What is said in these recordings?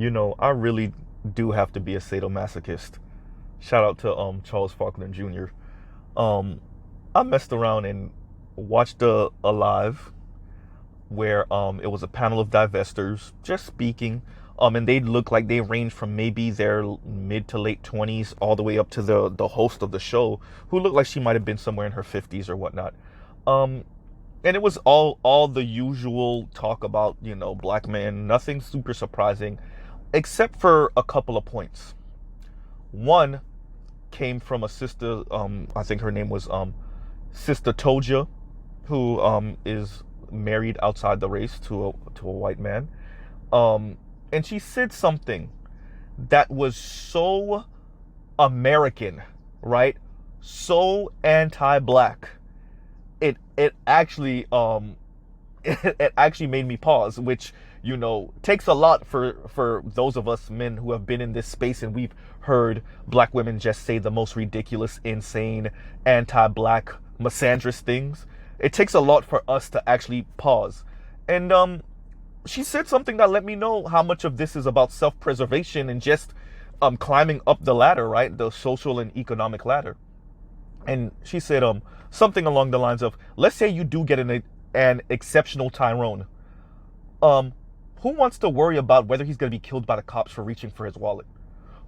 I really do have to be a sadomasochist. Shout out to Charles Faulkner Jr. Um, I messed around and watched a live where it was a panel of divestors just speaking. And they look like they range from maybe their mid to late 20s all the way up to the host of the show, who looked like she might have been somewhere in her 50s or whatnot. Um, and it was all the usual talk about, black men, nothing super surprising, except for a couple of points. One came from a sister, I think her name was Sister Toja, who is married outside the race to a white man. And she said something that was so American, right? So anti-black. It actually it actually made me pause, which takes a lot for those of us men who have been in this space and we've heard black women just say the most ridiculous, insane, anti-black, misandrous things. It takes a lot for us to actually pause. And she said something that let me know how much of this is about self-preservation and just climbing up the ladder, right? The social and economic ladder. And she said something along the lines of, let's say you do get an exceptional Tyrone. Who wants to worry about whether he's going to be killed by the cops for reaching for his wallet?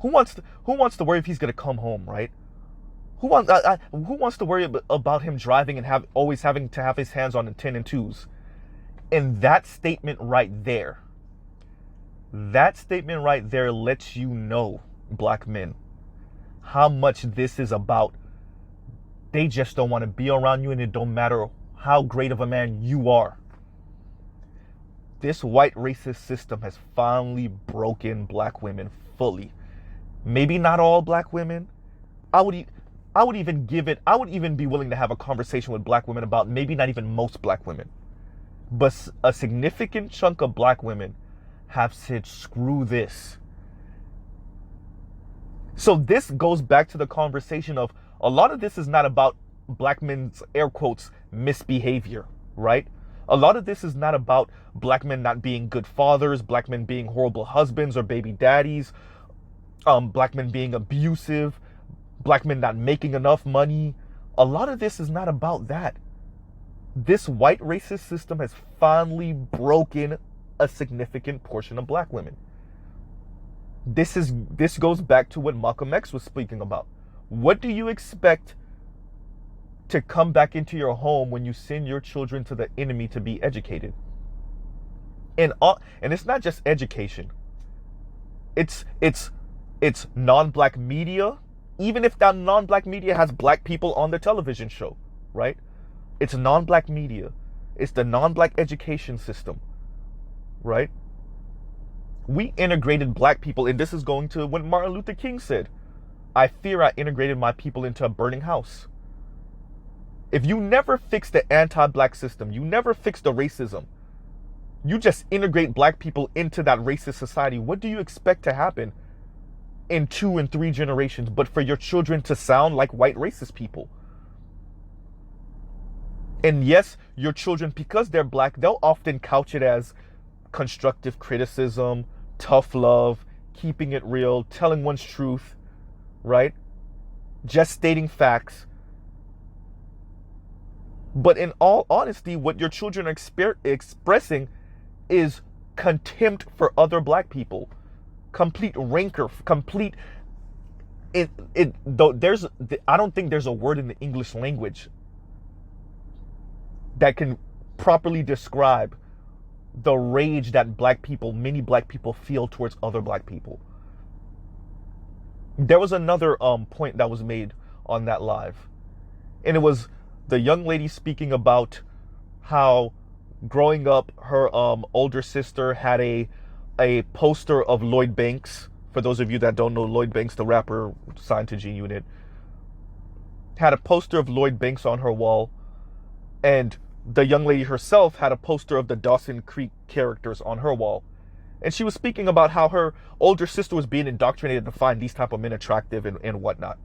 Who wants to worry if he's going to come home, right? Who wants to worry about him driving and always having to have his hands on the 10 and 2s? And that statement right there lets you know, black men, how much this is about. They just don't want to be around you, and it don't matter how great of a man you are. This white racist system has finally broken black women fully. Maybe not all black women. I would even be willing to have a conversation with black women about maybe not even most black women. But a significant chunk of black women have said, screw this. So this goes back to the conversation of a lot of this is not about black men's, air quotes, misbehavior, right? A lot of this is not about black men not being good fathers, black men being horrible husbands or baby daddies, black men being abusive, black men not making enough money. A lot of this is not about that. This white racist system has finally broken a significant portion of black women. This goes back to what Malcolm X was speaking about. What do you expect to come back into your home when you send your children to the enemy to be educated? And it's not just education. It's non-black media. Even if that non-black media has black people on the television show, right? It's non-black media. It's the non-black education system, right? We integrated black people, and this is going to what Martin Luther King said. I fear I integrated my people into a burning house. If you never fix the anti-black system, you never fix the racism, you just integrate black people into that racist society, what do you expect to happen in 2 and 3 generations but for your children to sound like white racist people? And yes, your children, because they're black, they'll often couch it as constructive criticism, tough love, keeping it real, telling one's truth, right? Just stating facts. But in all honesty, what your children are expressing is contempt for other black people, complete rancor, complete. I don't think there's a word in the English language that can properly describe the rage that many black people feel towards other black people. There was another point that was made on that live, and it was the young lady speaking about how growing up her older sister had a poster of Lloyd Banks. For those of you that don't know, Lloyd Banks, the rapper signed to G Unit, had a poster of Lloyd Banks on her wall, and the young lady herself had a poster of the Dawson Creek characters on her wall. And she was speaking about how her older sister was being indoctrinated to find these type of men attractive and whatnot.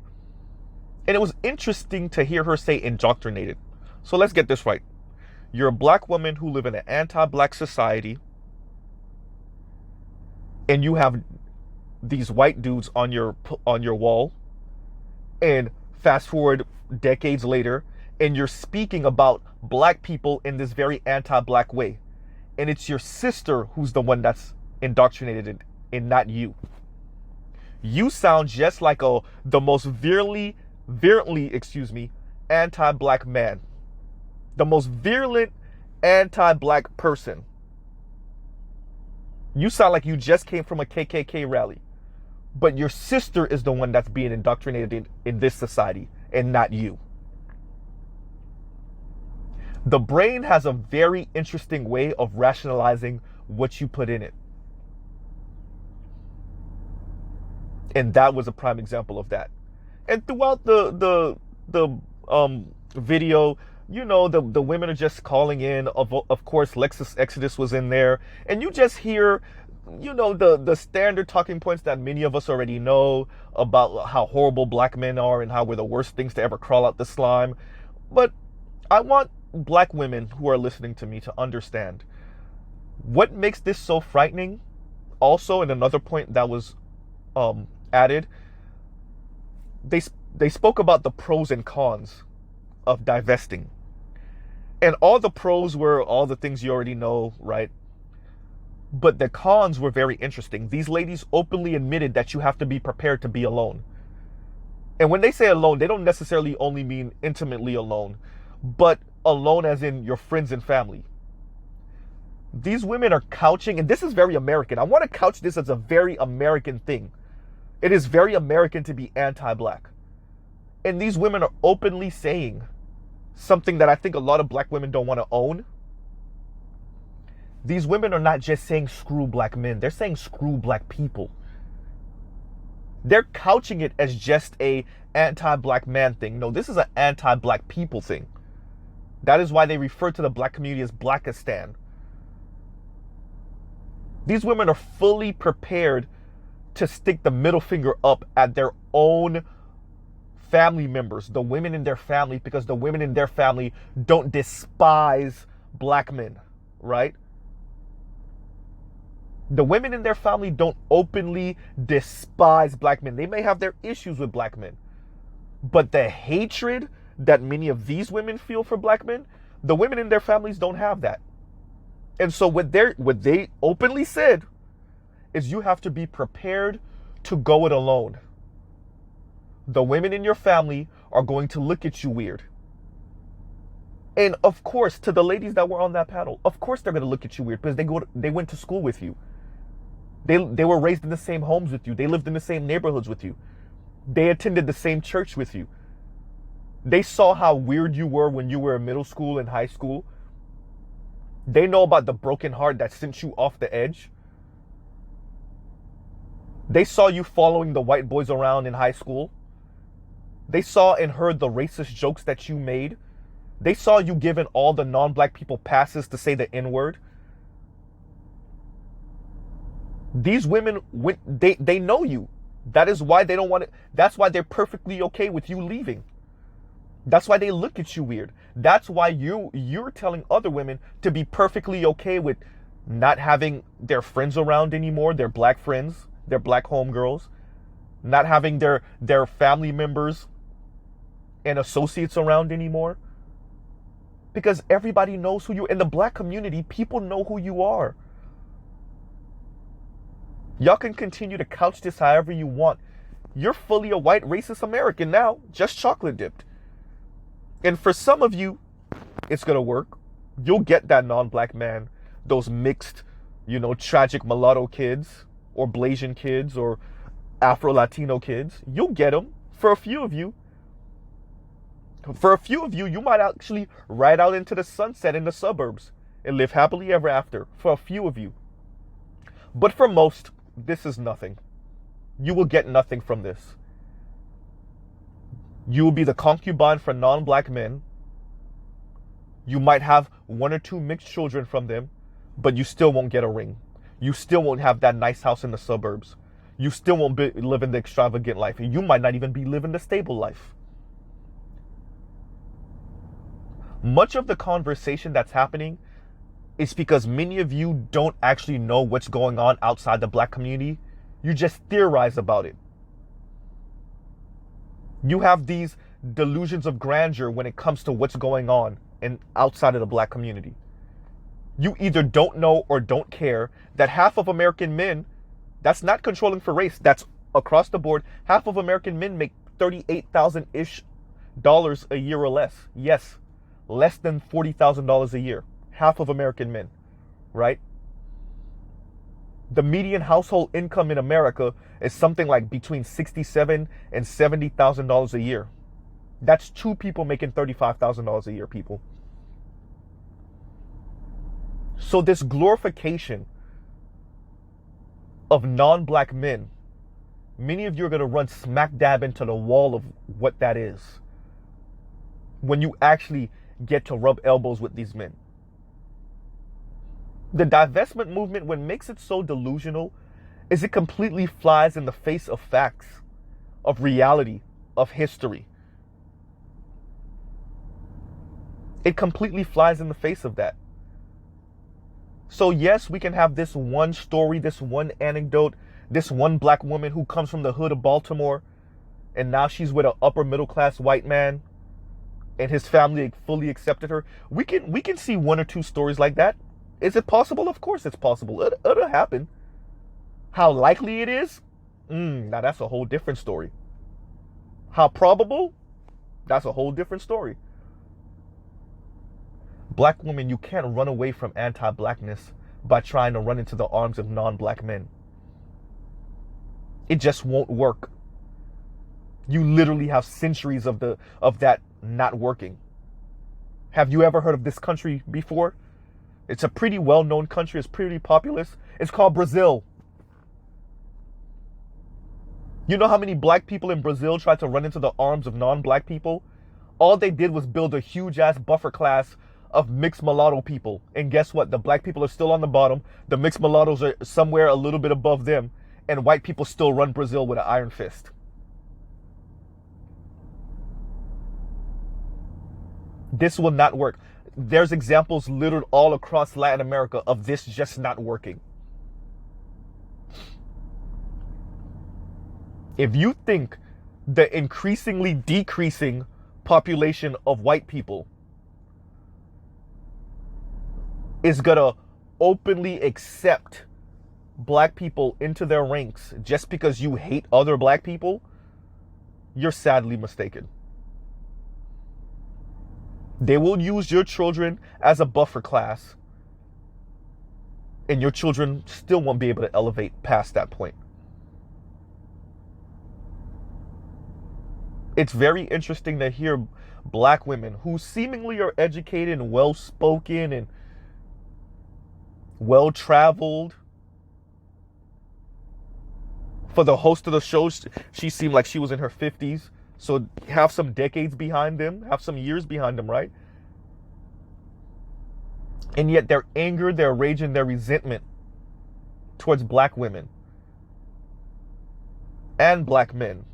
And it was interesting to hear her say indoctrinated. So let's get this right. You're a black woman who live in an anti-black society. and you have these white dudes on your wall, and fast forward decades later, and you're speaking about black people in this very anti-black way, and it's your sister who's the one that's indoctrinated and not you. You sound just like the most virulently, anti-black man, the most virulent anti-black person. You sound like you just came from a KKK rally, but your sister is the one that's being indoctrinated in this society and not you. The brain has a very interesting way of rationalizing what you put in it. And that was a prime example of that. And throughout the video, you know, the women are just calling in. Of course, Lexus Exodus was in there. And you just hear, you know, the standard talking points that many of us already know about how horrible black men are and how we're the worst things to ever crawl out the slime. But I want black women who are listening to me to understand what makes this so frightening. Also, and another point that was added, they spoke about the pros and cons of divesting. And all the pros were all the things you already know, right? But the cons were very interesting. These ladies openly admitted that you have to be prepared to be alone. And when they say alone, they don't necessarily only mean intimately alone, but alone as in your friends and family. These women are couching, and this is very American. I want to couch this as a very American thing. It is very American to be anti-black. And these women are openly saying something that I think a lot of black women don't want to own. These women are not just saying screw black men. They're saying screw black people. They're couching it as just a anti-black man thing. No, this is an anti-black people thing. That is why they refer to the black community as Blackistan. These women are fully prepared to stick the middle finger up at their own family members, the women in their family, because the women in their family don't despise black men, right? The women in their family don't openly despise black men. They may have their issues with black men, but the hatred that many of these women feel for black men, the women in their families don't have that. And so what they openly said is you have to be prepared to go it alone. The women in your family are going to look at you weird. And of course, to the ladies that were on that panel, of course they're going to look at you weird because they went to school with you. They were raised in the same homes with you. They lived in the same neighborhoods with you. They attended the same church with you. They saw how weird you were when you were in middle school and high school. They know about the broken heart that sent you off the edge. They saw you following the white boys around in high school. They saw and heard the racist jokes that you made. They saw you giving all the non-black people passes to say the N-word. These women, they know you. That is why they don't want it. That's why they're perfectly okay with you leaving. That's why they look at you weird. That's why you're telling other women to be perfectly okay with not having their friends around anymore, their black friends, their black homegirls, not having their family members and associates around anymore. Because everybody knows who you are. In the black community, people know who you are. Y'all can continue to couch this however you want. You're fully a white racist American now, just chocolate dipped. And for some of you, it's going to work. You'll get that non-black man, those mixed, tragic mulatto kids or Blasian kids or Afro-Latino kids. You'll get them. For a few of you, you might actually ride out into the sunset in the suburbs and live happily ever after. For a few of you. But for most, this is nothing. You will get nothing from this. You will be the concubine for non-black men. You might have one or two mixed children from them, but you still won't get a ring. You still won't have that nice house in the suburbs. You still won't be living the extravagant life. And you might not even be living the stable life. Much of the conversation that's happening It's because many of you don't actually know what's going on outside the black community. You just theorize about it. You have these delusions of grandeur when it comes to what's going on outside of the black community. You either don't know or don't care that half of American men, that's not controlling for race, that's across the board, half of American men make $38,000-ish a year or less. Yes, less than $40,000 a year. Half of American men, right? The median household income in America is something like between $67,000 and $70,000 a year. That's two people making $35,000 a year, people. So this glorification of non-black men, many of you are going to run smack dab into the wall of what that is when you actually get to rub elbows with these men. The divestment movement, what makes it so delusional is it completely flies in the face of facts, of reality, of history. It completely flies in the face of that. So yes, we can have this one story, this one anecdote, this one black woman who comes from the hood of Baltimore, and now she's with an upper middle class white man, and his family fully accepted her. We can see one or two stories like that. Is it possible? Of course it's possible. It'll happen. How likely it is? Now that's a whole different story. How probable? That's a whole different story. Black women, you can't run away from anti-blackness by trying to run into the arms of non-black men. It just won't work. You literally have centuries of that not working. Have you ever heard of this country before? It's a pretty well-known country. It's pretty populous. It's called Brazil. You know how many black people in Brazil tried to run into the arms of non-black people? All they did was build a huge-ass buffer class of mixed mulatto people. And guess what? The black people are still on the bottom. The mixed mulattoes are somewhere a little bit above them. And white people still run Brazil with an iron fist. This will not work. There's examples littered all across Latin America of this just not working. If you think the increasingly decreasing population of white people is gonna openly accept black people into their ranks just because you hate other black people, you're sadly mistaken. They will use your children as a buffer class, and your children still won't be able to elevate past that point. It's very interesting to hear black women who seemingly are educated and well-spoken and well-traveled. For the host of the show, she seemed like she was in her 50s. So have some decades behind them, have some years behind them, right? And yet their anger, their rage, and their resentment towards black women and black men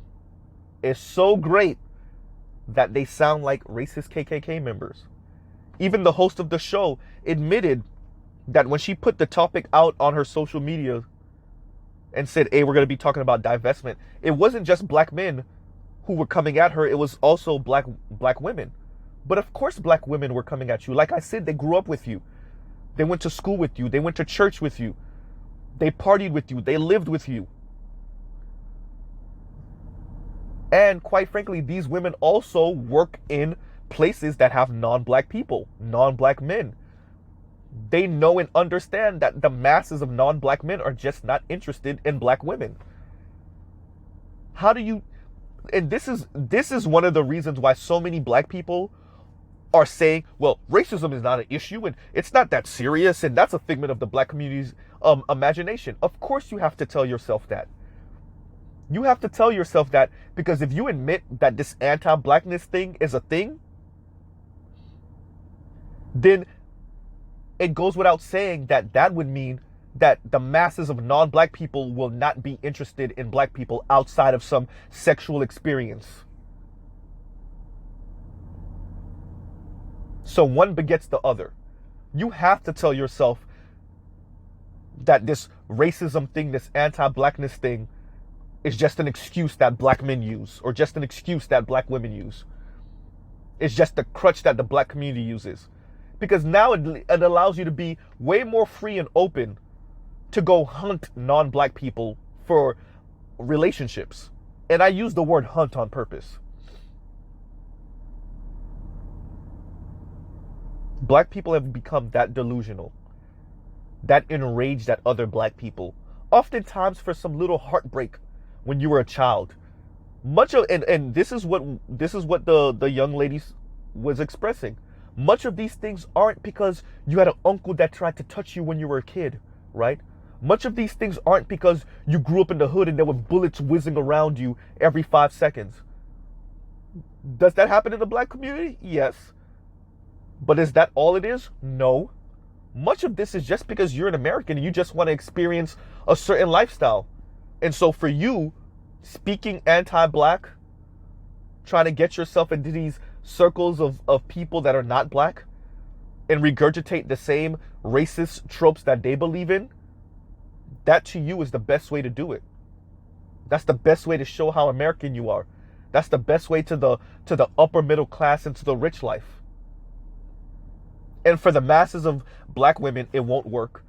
is so great that they sound like racist KKK members. Even the host of the show admitted that when she put the topic out on her social media and said, hey, we're going to be talking about divestment, it wasn't just black men who were coming at her, it was also black women. But of course black women were coming at you. Like I said, they grew up with you. They went to school with you. They went to church with you. They partied with you. They lived with you. And quite frankly, these women also work in places that have non-black people, non-black men. They know and understand that the masses of non-black men are just not interested in black women. How do you... And this is one of the reasons why so many black people are saying, well, racism is not an issue and it's not that serious and that's a figment of the black community's imagination. Of course you have to tell yourself that. You have to tell yourself that, because if you admit that this anti-blackness thing is a thing, then it goes without saying that that would mean that the masses of non-black people will not be interested in black people outside of some sexual experience. So one begets the other. You have to tell yourself that this racism thing, this anti-blackness thing, is just an excuse that black men use, or just an excuse that black women use. It's just the crutch that the black community uses. Because now it allows you to be way more free and open to go hunt non-black people for relationships. And I use the word hunt on purpose. Black people have become that delusional, that enraged at other black people, oftentimes for some little heartbreak when you were a child. Much of and this is what the young lady was expressing. Much of these things aren't because you had an uncle that tried to touch you when you were a kid, right? Much of these things aren't because you grew up in the hood and there were bullets whizzing around you every 5 seconds. Does that happen in the black community? Yes. But is that all it is? No. Much of this is just because you're an American and you just want to experience a certain lifestyle. And so for you, speaking anti-black, trying to get yourself into these circles of people that are not black and regurgitate the same racist tropes that they believe in, that to you is the best way to do it. That's the best way to show how American you are. That's the best way to the upper middle class and to the rich life. And for the masses of black women, it won't work.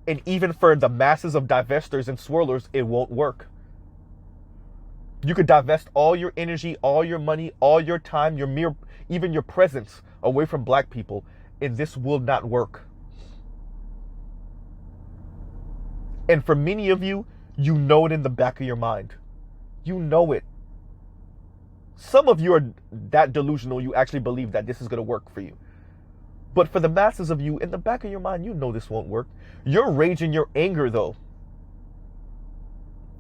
And even for the masses of divestors and swirlers, it won't work. You could divest all your energy, all your money, all your time, even your presence away from black people, and this will not work. And for many of you, you know it in the back of your mind. You know it. Some of you are that delusional, you actually believe that this is going to work for you. But for the masses of you, in the back of your mind, you know this won't work. Your rage and your anger, though,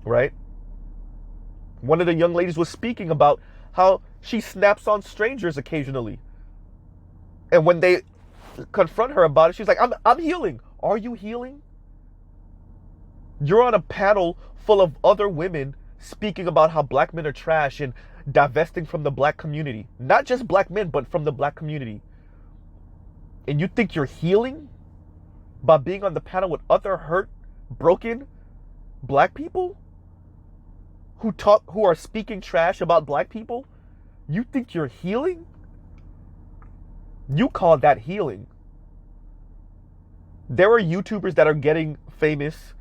right? One of the young ladies was speaking about how she snaps on strangers occasionally. And when they confront her about it, she's like, I'm healing. Are you healing? You're on a panel full of other women speaking about how black men are trash and divesting from the black community. Not just black men, but from the black community. And you think you're healing by being on the panel with other hurt, broken black people who are speaking trash about black people? You think you're healing? You call that healing. There are YouTubers that are getting famous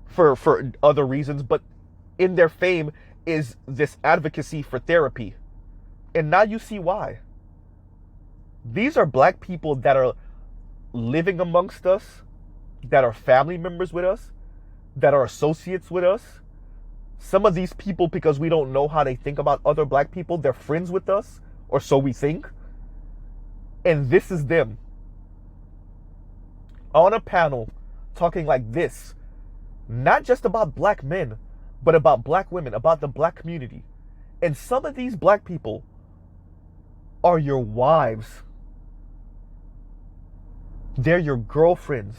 for other reasons, but in their fame is this advocacy for therapy. And now you see why. These are black people that are living amongst us, that are family members with us, that are associates with us. Some of these people, because we don't know how they think about other black people, they're friends with us, or so we think. And this is them on a panel talking like this, not just about black men, but about black women, about the black community. And some of these black people are your wives. They're your girlfriends.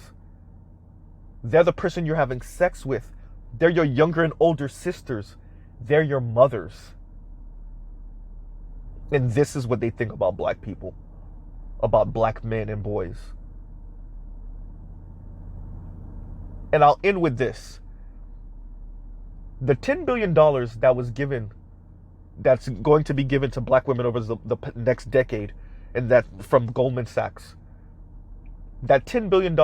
They're the person you're having sex with. They're your younger and older sisters. They're your mothers. And this is what they think about black people, about black men and boys. And I'll end with this. The $10 billion that was given, that's going to be given to black women over the next decade, and that from Goldman Sachs, that $10 billion,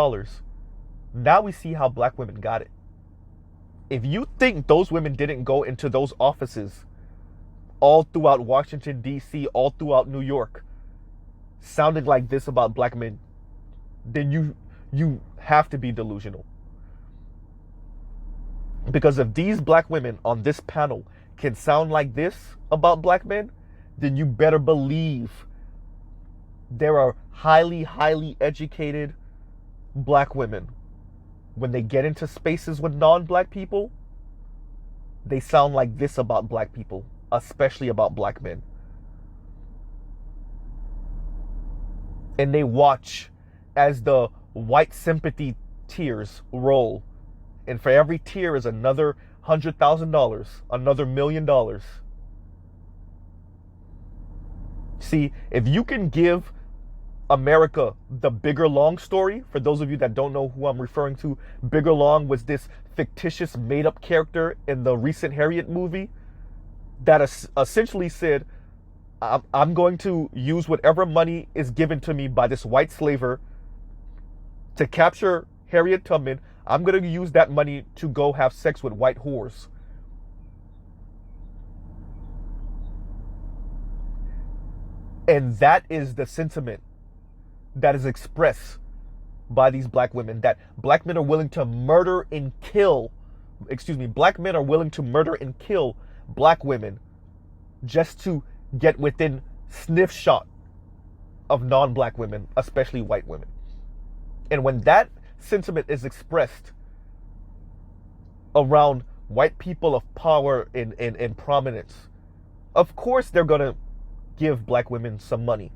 now we see how black women got it. If you think those women didn't go into those offices all throughout Washington, D.C., all throughout New York, sounding like this about black men, then you have to be delusional. Because if these black women on this panel can sound like this about black men, then you better believe there are highly, highly educated black women. When they get into spaces with non-black people, they sound like this about black people, especially about black men. And they watch as the white sympathy tears roll. And for every tear is another $100,000, another $1 million. See, if you can give America, the Bigger Long story. For those of you that don't know who I'm referring to, Bigger Long was this fictitious made-up character in the recent Harriet movie that essentially said, I'm going to use whatever money is given to me by this white slaver to capture Harriet Tubman. I'm going to use that money to go have sex with white whores. And that is the sentiment that is expressed by these black women, that black men are willing to murder and kill, black men are willing to murder and kill black women just to get within sniff shot of non-black women, especially white women. And when that sentiment is expressed around white people of power and prominence, of course they're going to give black women some money.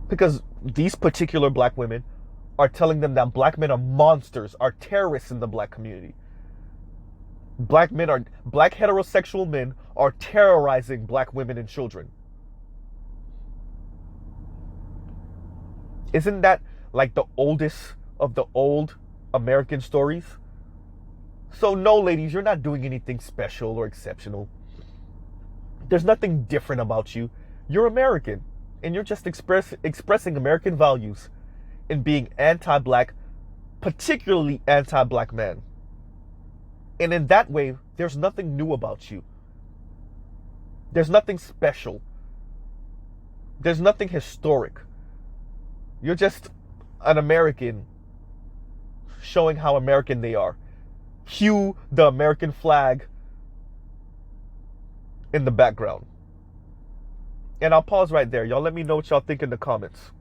Because these particular black women are telling them that black men are monsters, are terrorists in the black community. Black heterosexual men are terrorizing black women and children. Isn't that like the oldest of the old American stories? So no, ladies, you're not doing anything special or exceptional. There's nothing different about you. You're American, and you're just expressing American values in being anti-black, particularly anti-black man. And in that way, there's nothing new about you. There's nothing special. There's nothing historic. You're just an American showing how American they are. Cue the American flag in the background. And I'll pause right there. Y'all let me know what y'all think in the comments.